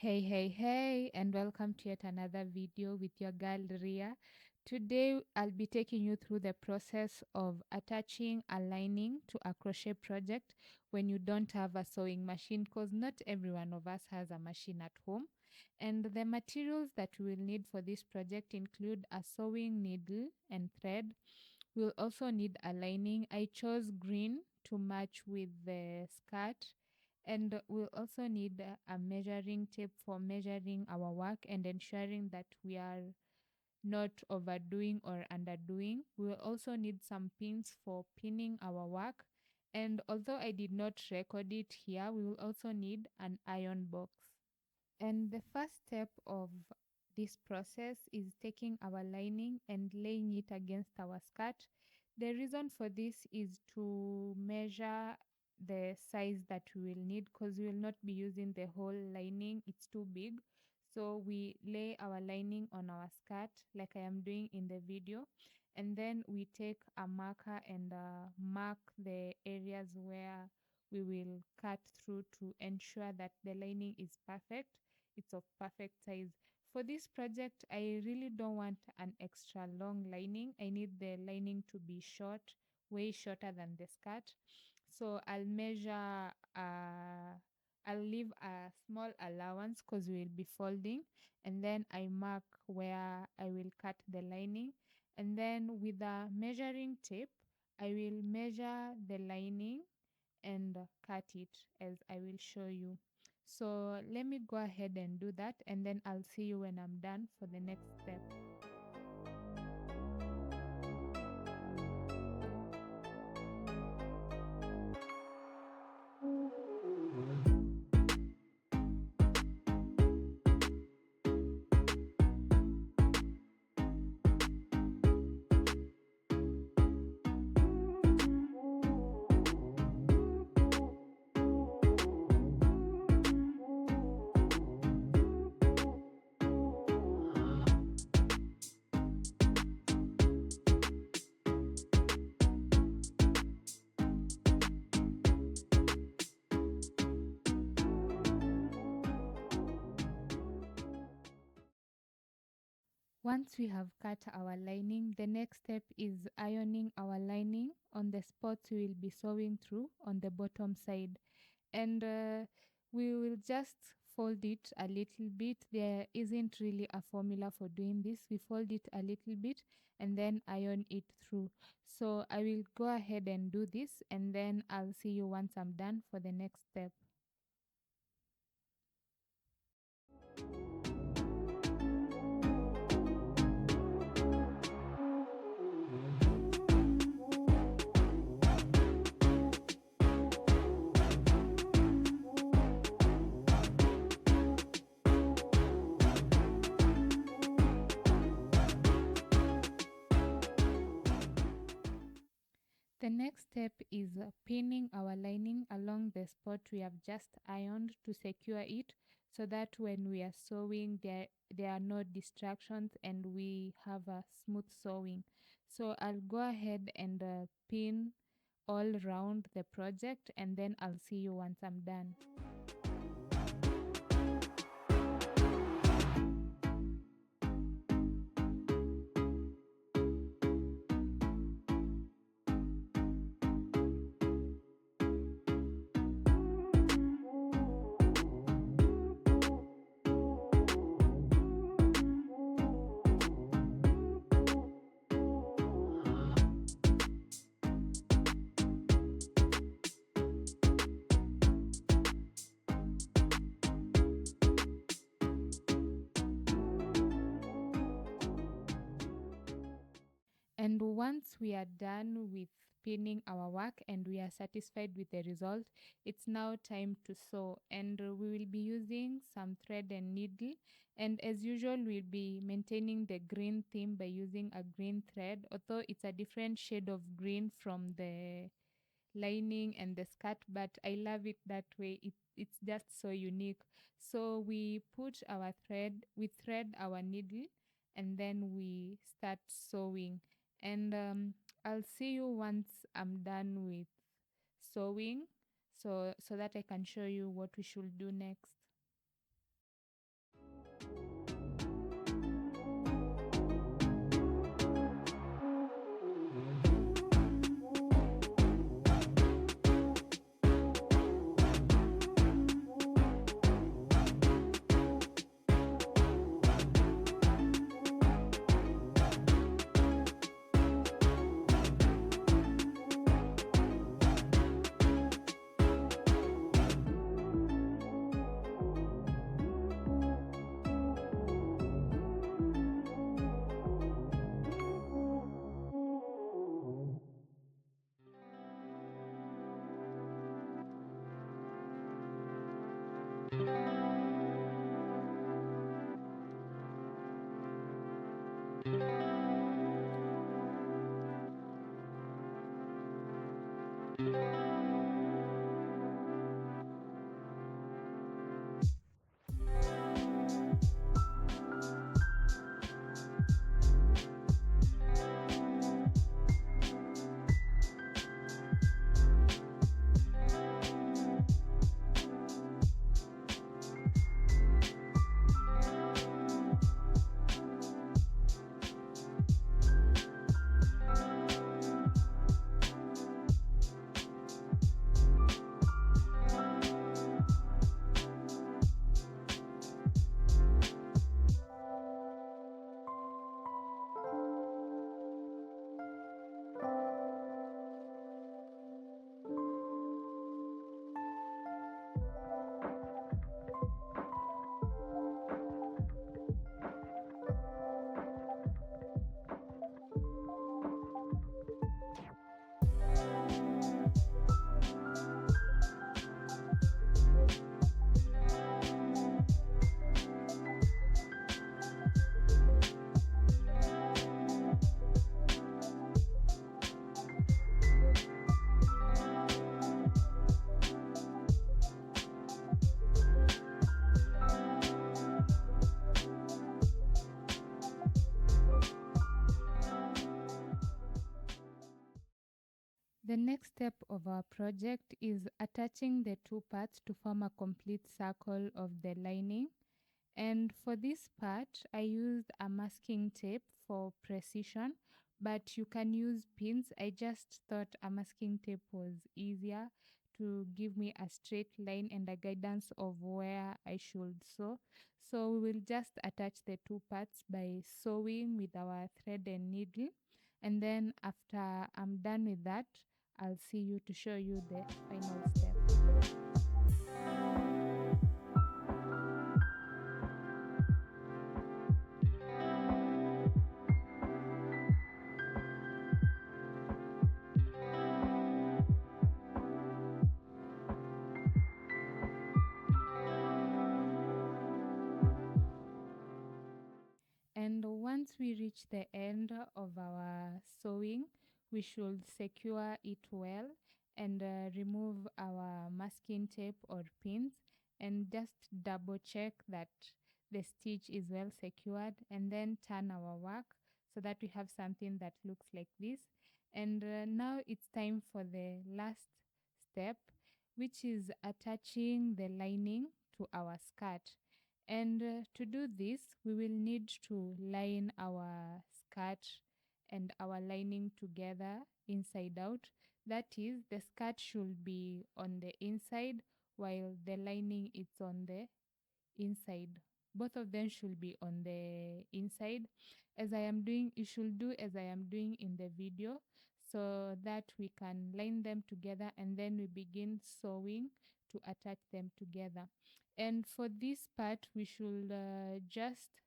Hey, and welcome to yet another video with your girl Ria. Today, I'll be taking you through the process of attaching a lining to a crochet project when you don't have a sewing machine, because not every one of us has a machine at home. And the materials that we will need for this project include a sewing needle and thread. We'll also need a lining. I chose green to match with the skirt, and we'll also need a measuring tape for measuring our work and ensuring that we are not overdoing or underdoing. We'll also need some pins for pinning our work. And although I did not record it here, we will also need an iron box. And the first step of this process is taking our lining and laying it against our skirt. The reason for this is to measure the size that we will need, because we will not be using the whole lining, it's too big. So we lay our lining on our skirt like I am doing in the video, and then we take a marker and mark the areas where we will cut through to ensure that the lining is perfect, it's of perfect size. For this project, I really don't want an extra long lining. I need the lining to be short, way shorter than the skirt. So I'll leave a small allowance because we'll be folding, and then I mark where I will cut the lining. And then with a measuring tape, I will measure the lining and cut it as I will show you. So let me go ahead and do that, and then I'll see you when I'm done for the next step. Once we have cut our lining, the next step is ironing our lining on the spots we will be sewing through on the bottom side. And we will just fold it a little bit. There isn't really a formula for doing this. We fold it a little bit and then iron it through. So I will go ahead and do this, and then I'll see you once I'm done for the next step. The next step is pinning our lining along the spot we have just ironed to secure it, so that when we are sewing there are no distractions and we have a smooth sewing. So I'll go ahead and pin all around the project, and then I'll see you once I'm done. And once we are done with pinning our work and we are satisfied with the result, it's now time to sew. And we will be using some thread and needle. And as usual, we'll be maintaining the green theme by using a green thread, although it's a different shade of green from the lining and the skirt, but I love it that way. It's just so unique. So we put our thread, we thread our needle, and then we start sewing. And I'll see you once I'm done with sewing, so that I can show you what we should do next. The next step of our project is attaching the two parts to form a complete circle of the lining. And for this part, I used a masking tape for precision, but you can use pins. I just thought a masking tape was easier to give me a straight line and a guidance of where I should sew. So we will just attach the two parts by sewing with our thread and needle. And then after I'm done with that, I'll see you to show you the final step. And once we reach the end of our sewing, we should secure it well and remove our masking tape or pins and just double check that the stitch is well secured, and then turn our work so that we have something that looks like this. And now it's time for the last step, which is attaching the lining to our skirt. And to do this, we will need to line our skirt and our lining together inside out. That is, the skirt should be on the inside while the lining is on the inside. Both of them should be on the inside. As I am doing, you should do as I am doing in the video so that we can line them together and then we begin sewing to attach them together. And for this part, we should just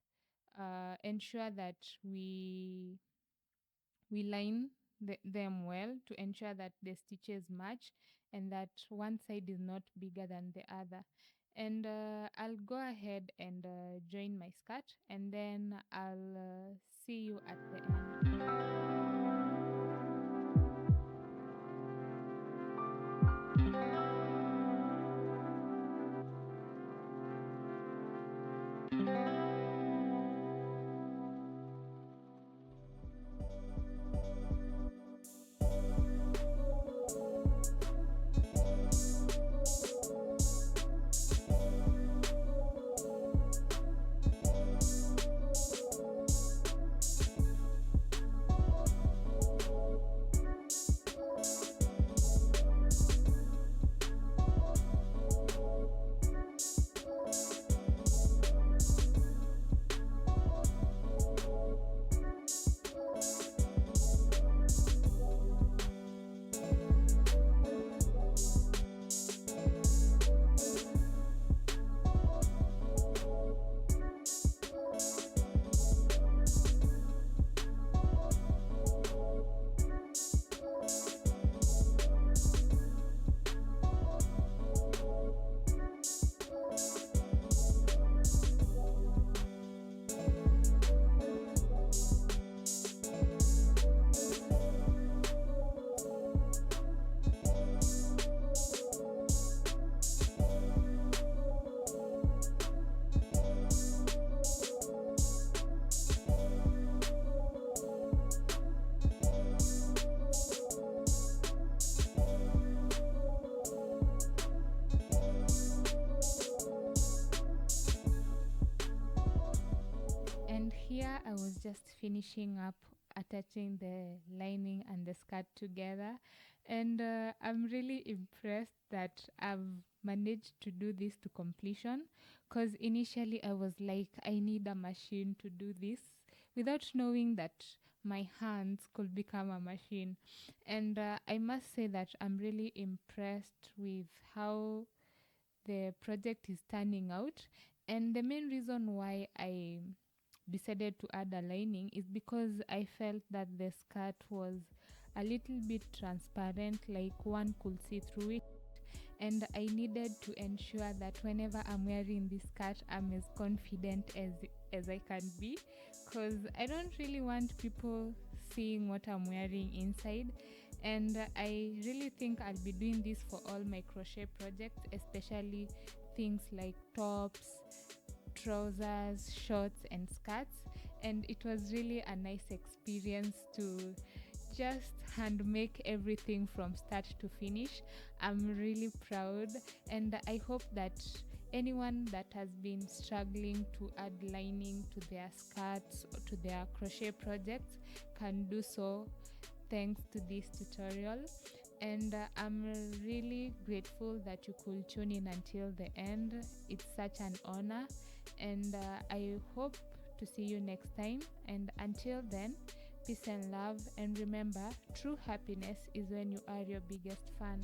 ensure that we line them well to ensure that the stitches match and that one side is not bigger than the other. And I'll go ahead and join my skirt, and then I'll see you at the end. was just finishing up attaching the lining and the skirt together, and I'm really impressed that I've managed to do this to completion, because initially I was like, I need a machine to do this, without knowing that my hands could become a machine. And I must say that I'm really impressed with how the project is turning out. And the main reason why I decided to add a lining is because I felt that the skirt was a little bit transparent, like one could see through it. And I needed to ensure that whenever I'm wearing this skirt, I'm as confident as I can be, because I don't really want people seeing what I'm wearing inside. And I really think I'll be doing this for all my crochet projects, especially things like tops, trousers, shorts, and skirts. And it was really a nice experience to just hand make everything from start to finish. I'm really proud, and I hope that anyone that has been struggling to add lining to their skirts or to their crochet projects can do so thanks to this tutorial. And I'm really grateful that you could tune in until the end. It's such an honor, and I hope to see you next time. And until then, peace and love, and remember, true happiness is when you are your biggest fan.